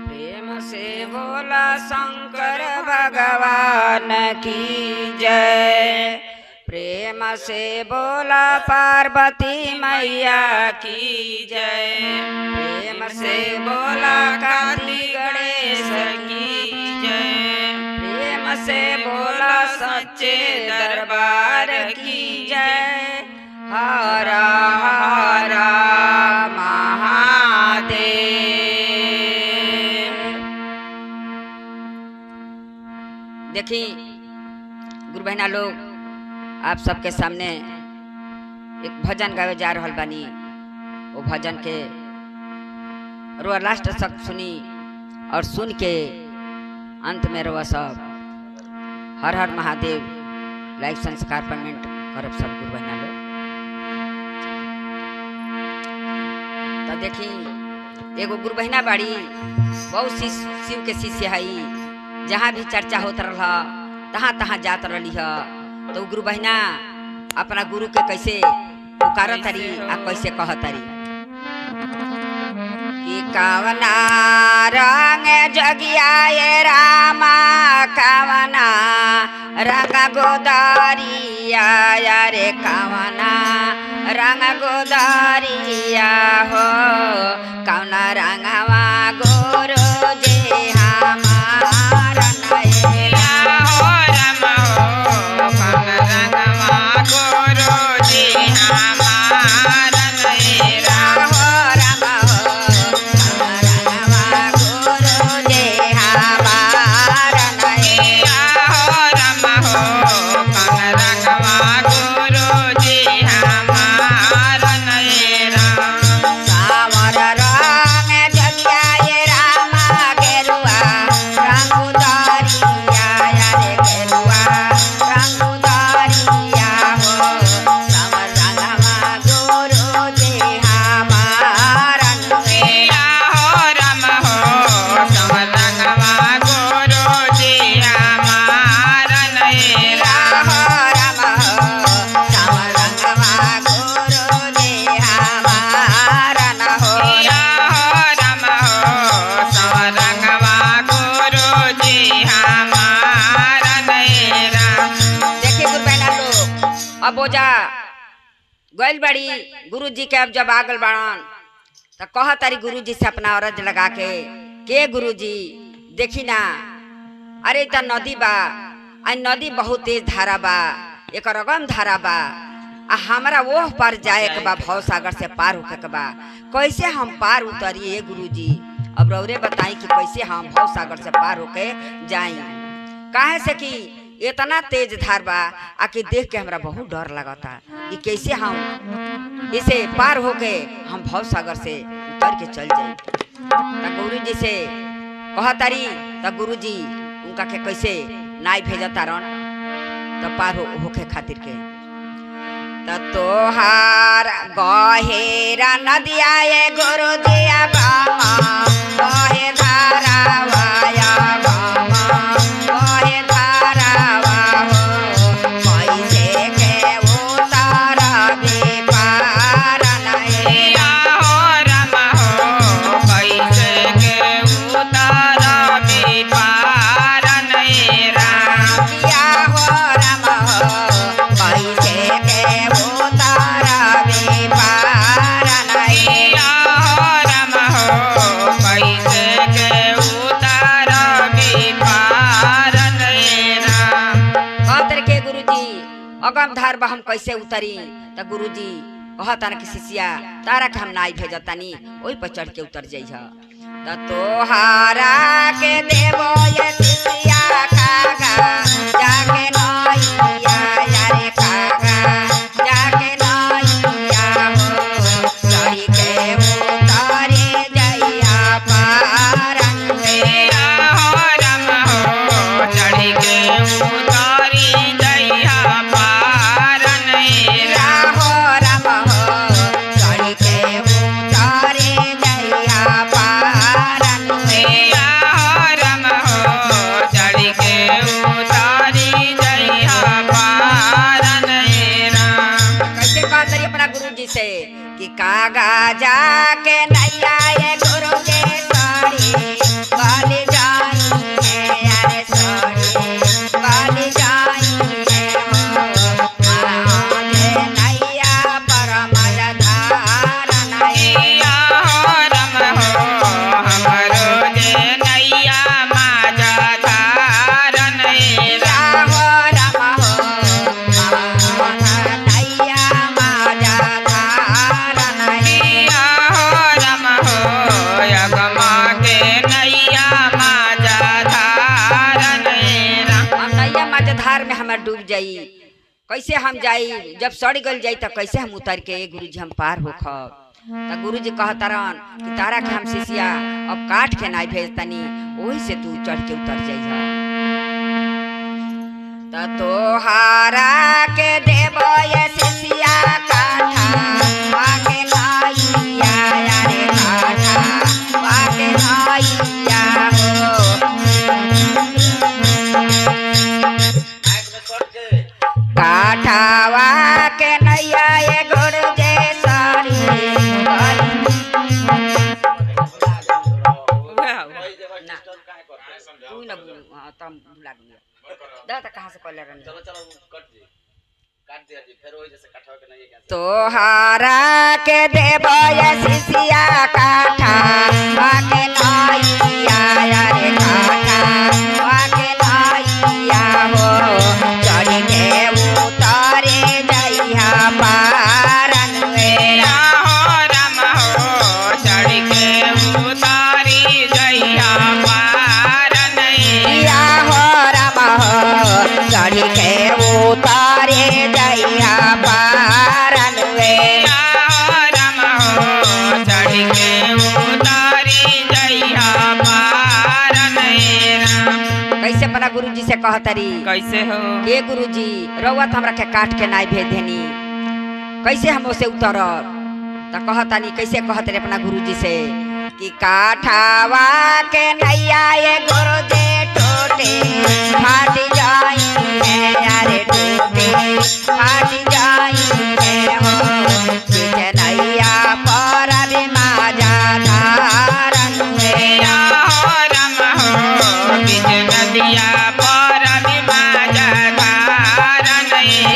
प्रेम से बोला शंकर भगवान की जय। प्रेम से बोला पार्वती मैया की जय। प्रेम से बोला कार्तिक गणेश की जय। प्रेम से बोला सच्चे दरबार की जय। हर हर महादेव। देखी गुरु बहना लोग, आप सबके सामने एक भजन गावे जा रहल बानी। वो भजन के रोआ लास्ट तक सुनी और सुन के अंत में रोआ सब हर हर महादेव लाइक संस्कार कमेंट करब सब गुरु बहना लोग। तो देखी एगो गुरु बहना बाड़ी, बहुत शिव के शिष्य हई। जहाँ भी चर्चा होत रहा तहाँ तहाँ जात रही है। तो गुरु बहना अपना गुरु के कैसे पुकारत तारी आ कैसे कहत तारी कि कवना रंग जगिया ये रामा, कवना रंग गोदारिया रे, कवना रंग गोदारिया हो, कवना रंगवा गुरु जी हमारा नैया हो रम हो, कवना रंगवा गुरु जी हमारा नैया हो रम हो, कवना रंगवा गुरु जी हमारा नैया हो रम हो, कवना रंगवा गुरु जी हमारा नैया। सावर रंग जगिया ये रामा, गेरुआ रंग उदारिया रे, गेरुआ रंग उदारिया हो, सावर रंगवा गुरु जी हमारा नैया हो रम हो, सावर रंगवा गुरु जी हमारा नैया हो रम हो, सावर रंगवा गुरु जी हमारा न हो रम हो, सावर रंगवा गुरु जी हमारा नैया। देखिए गुरु बहना लोग, अब ओजा गइल बड़ी गुरु जी के। अब जब आगल बाड़न तो कह तारी गुरु जी से अपना अरज लगा के गुरु जी देखी ना, अरे त नदी बा, आ नदी बहुत तेज धारा बा, एक अगम धारा बा, आ हमारा वो पार जाए के बा, भव सागर से पार होके के बा। कैसे हम पार उतरिए गुरु जी? अब रौरे बताई कि कैसे हम भव सागर से पार होके जाई। काहे से कि इतना तेज धार बा, आके देख के हमरा बहुत डर लगता कि कैसे हम इसे पार होके हम भव सागर से उतर के चल जाए। तो गुरु जी से कह तारी, तो गुरु जी उनका के कैसे नाई भेजता रन तो पार होके खातिर के। तो तोहार गहेरा नदिया ये गुरु जी बामा, गहे धारावाया बामा, गहे धारावा हो, कैसे के उतार भी पार नैया हो रम हो, कैसे के उतार भी पार नैया किया हो रम हो, कैसे के उतार भी पार नैया हो रम हो, कैसे के उतार भी पार नैया। कहतर के गुरु जी अगम धार बा हम कैसे उतरी? तो गुरु जी कहता कि शिष्या तारा के हम नाई भेजतानी, ओही पर चढ़ के उतर जइह। तो तोहारा के देवो ये शिष्या कागा, जाके नैया रे कागा, जाके नैया हो, चढ़ी के उतारे जइया पार नैया हो रम हो, चढ़ी के उतारी जइया पार नैया हो रम हो, चढ़ी के उतारे जइया पार नैया हो रम हो, चढ़ी के उतारी जइया पार नैया। कैसे कह तरी अपना गुरु जी से कि कागा जाके नैया डूब जाई, कैसे हम जाई, जब सड़ गल जाई तो कैसे हम उतर के गुरुजी हम पार होखब। तो गुरुजी कहतारन कि तारा के हम शिष्या अब काट के नहीं भेजतनी, वही से तू चढ़ के उतर जाइह। तो तोहारा के देबो ये शिष्या काठा वाके नैया रे काठा वाके नैया हो। काठावा के नैया ये गुरुजी सारी तू न तम भुला गया दा त कहां से पहले रहनी। चलो चलो काट दिया जी, फिर वही जैसे काठा के नहीं है। तोहारा के देबो ये शिष्या काठा वाके नैया रे काठा वाके नैया हो। चढ़ के उतारे जइहा पारन मेरा हो राम हो। चढ़ के उतारी जइहा पारन या हो राम हो। चढ़ के उतारे जइहा पारन मेरा हो राम हो। चढ़ के उतारी जइहा पारन मेरा। कैसे अपना गुरुजी से कहतरी कैसे हो ये गुरुजी रउआ हमरा के काट के नाई भेज देनी, कैसे हम उसे उतरब। तो कहतानी कैसे कहतरे अपना गुरुजी से कि काठावा के नैया ये गुरुजी टूटे फाट जाई है यारे टूटे फाट जाई है हो। बीच नैया पर भी माजा धारन मेरा हो राम हो। बीच नदिया पर भी माजा धारन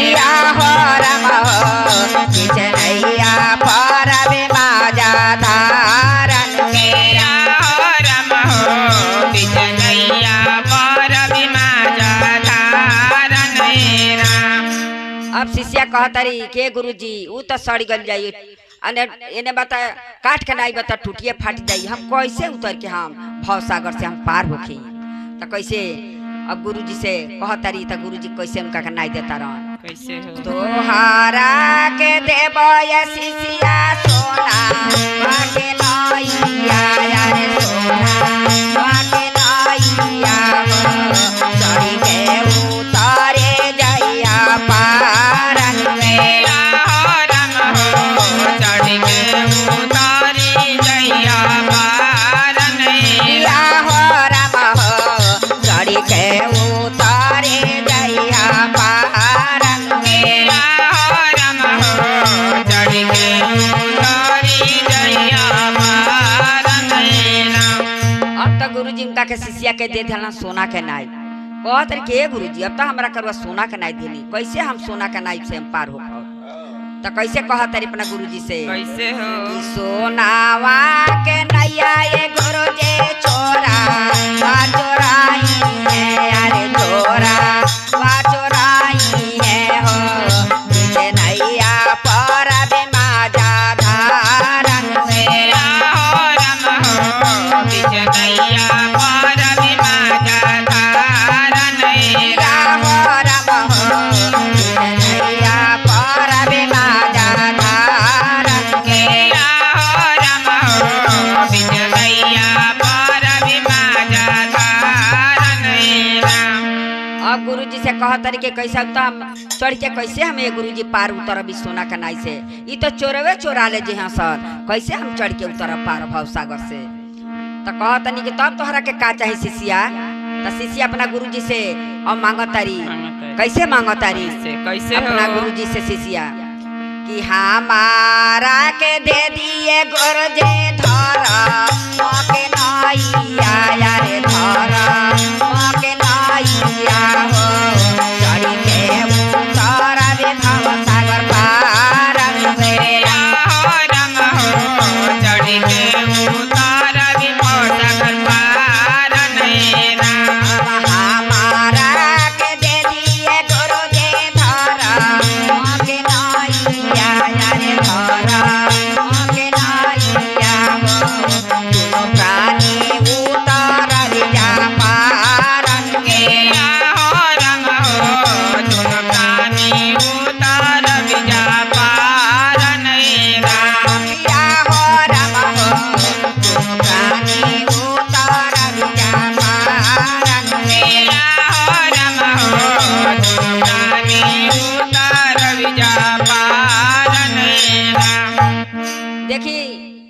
या हो राम हो। बीच नैया पर भी माजा धारन मेरा हो राम हो। बीच नैया पर भी माजा धारन मेरा। अब शिष्या कहतरी के गुरुजी ऊ तो सड़ गल जाई, इन्हें बता काट के नहीं बता टूटिए फाट जाई, हम कैसे उतर के हम भव सागर से हम पार होखी। तो कैसे अब गुरुजी से कहतरी तो गुरुजी कैसे उनका के नहीं देता रहन। कैसे हो तोहारा के देबो ये शिष्या सोना वाके नैया रे सोना वाके नैया हो। चढ़ के उतारे जइहा पारन मेरा हो राम हो। चढ़ के उतारी जइहा पारन या हो राम हो। चढ़ के उतारे जइहा पारन मेरा हो राम हो। चढ़ के उतारी जइहा पारन मेरा। अब तो गुरुजी उनका के शिष्या के दे देना सोना के नाई। कहत रहे के गुरुजी अब तो हमरा करवा सोना के नाई देनी, कैसे हम सोना के नाई से हम पार हो पाओ। तो कैसे कहत रहे अपना गुरुजी से कैसे हो कि सोनावा के नैया ये गुरुजी चोरा वा चोराई है अरे चोरा वा चोराई है हो। बीच नैया पर भी माजा धारन मेरा हो राम हो। बीच नैया पर भी माजा धारन मेरा हो राम हो। बीच नैया पर भी माजा धारन मेरा हो राम हो। बीच नैया पर भी माजा धारन मेरा। अब गुरुजी से कहतरी के कैसे तो हम चढ़ के कैसे हम ये गुरुजी पार उतरब सोना के नाई से, ई तो चोरवे चोरा ले जी हाँ सर, कैसे हम चढ़ के उतरब पार भव सागर से। तो कहतनी कि तब तोहरा के का चाही शिष्या। तो शिष्या अपना गुरुजी से अब मांगतारी कैसे मांगतारी कैसे अपना हो गुरुजी से शिष्या कि हमारा के दे दिए गुरुजी धरा मोके नैया रे धरा मोके नैया हो। चढ़ के उतारा भी भव सागर पारन मेरा हो राम हो। चढ़ के उतारा भी भव सागर पारन मेरा। हमारा के दे दिए गुरुजी धरा मोके नैया रे धरा मोके नैया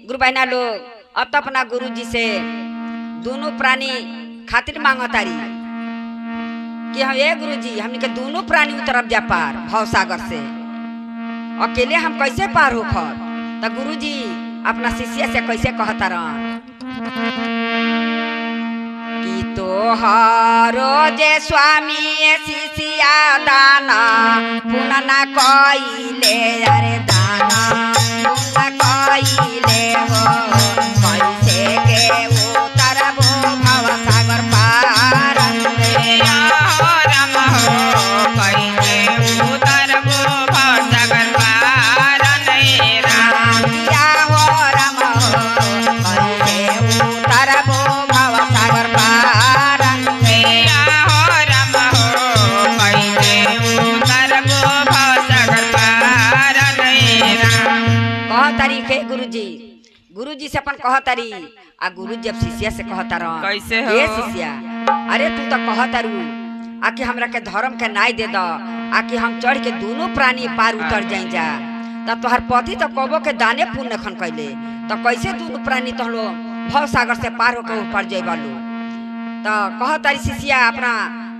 गुरु बहना लोग अब तो अपना गुरु जी से दोनों प्राणी खातिर मांगतारी कि हम ये गुरु जी हमने के दोनों प्राणी उतरब जा पार भव सागर से, अकेले हम कैसे पार हो खर। तो गुरु जी अपना शिष्य से कैसे कहता रह कि तोहरो जे स्वामी शिष्या दाना पुनः न कइले, अरे दाना पुनः कइले हो कैसे के उतरबो भव सागर पार रे राम हो कैसे उतरबो भव सागर पार रे राम किया हो राम हो कैसे उतरबो भव सागर पार रे राम हो कैसे उतरबो भव सागर पार रे कह तारी के गुरु जी से अपन कह तारी आ गुरु जब शिष्या से कहता रह कैसे हो? ये शिष्या अरे तू तो कह तारू आके हमरा के धर्म के न्याय दे दो, आके हम चढ़ के दोनों प्राणी पार उतर जाई जा। तब तोहर पति तो कबो के दाने पुण्य खन कैले, तो कैसे दोनों प्राणी तो लो भव सागर से पार होकर ऊपर जाइबा लो। तो कह तारी शिष्या अपना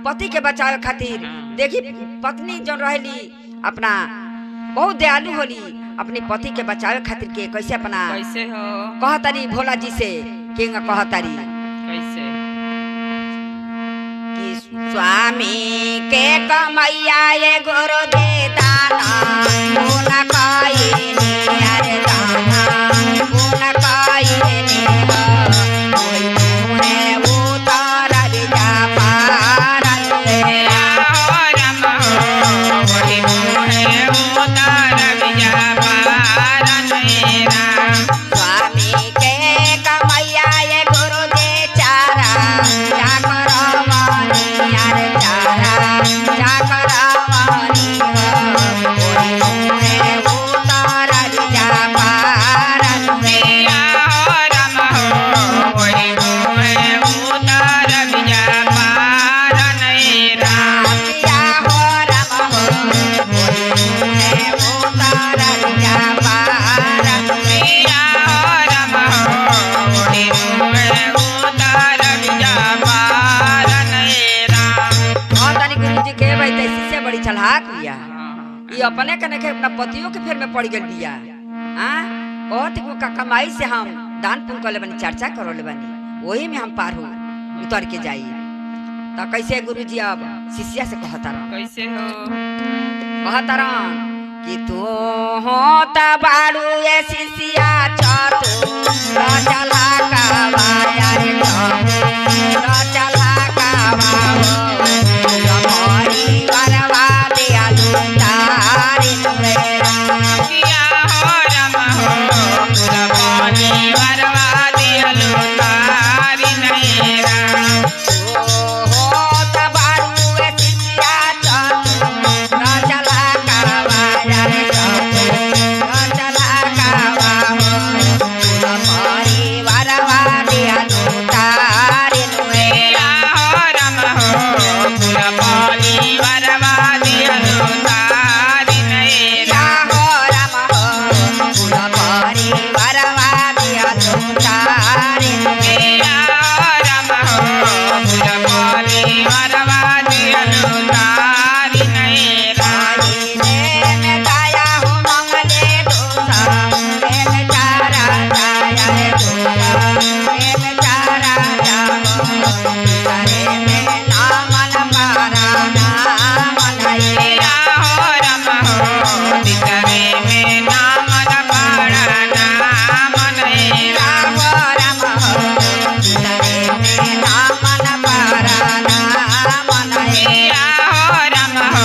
पति के बचावे खातिर देखी पत्नी जो रहली अपना बहुत दयालु होली, अपने पति के बचावे खातिर के कैसे अपना कैसे हो कह तारी भोला जी से किंग कह तारी कैसे कि स्वामी के कमैया ये गुरु दे दाना पुनः कइने, अरे दाना पुनः कइने हो कोई मुहे उतर जा पार रे राम हो वही मुहे उतर जा पार रे स्वामी के कमैया ये गुरु दे चारा जाकरवानी, अरे चारा जाकरवानी हो कोई मुहे उतर जा पार रे राम हो वही मुहे उतर जा पार रे किया हो राम हो कोई मुहे उतर जा पार रे राम हो वही मुहे उतर जा पार रे और तारी गुरु जी के भाई शिष्य बड़ी चलाक बिया, ये अपने कने के अपना पतियों के फेर में पड़ गई बिया। हां बहुत को कमाई से हम दान पुण्य कर ले बनी, चर्चा करो ले बनी, वही में हम पार हो उतर के जाई। तो कैसे गुरु जी अब शिष्य से कहता रह कैसे हो कि तू हो तबाड़ू ये शिष्या चतु चला कावाया रे चला कावा हमारी वरवा दिया तारी रे किया हो राम हो पूरा पानी वरवा दियलो तारी नैरा हो तबाड़ू ये शिष्या चतु चला कावाया रे चला कावा हमारी वरवा दिया तारी रे राम हो पूरा पानी वरवा दियलो तारी नैरा हो राम हो पूरा परिवार वादिया तारे राम हो पूरा पानी वरवा दियलो तारी नैरा राई में दाया हो मंगले दोसा में चारा दाया रे दोसा में चारा जाओ तारे में नामन पारा नामन ये राम हो तितरे में नाम न पाड़ा नाम नैरा राम हो तारे में नामन पारा नामन ये राम हो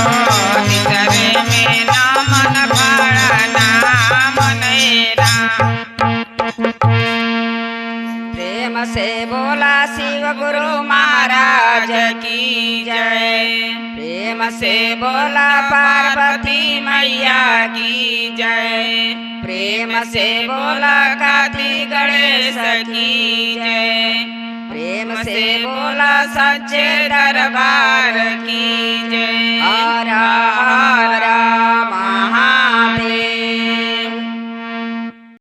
तितरे में नाम न पाड़ा नाम नैरा प्रेम से बोला शिव गुरु महाराज की जय प्रेम से बोला पार्वती मैया की जय प्रेम से बोला कार्तिक गणेश की जय प्रेम से बोला बोला सच्चे दरबार की जय हर हर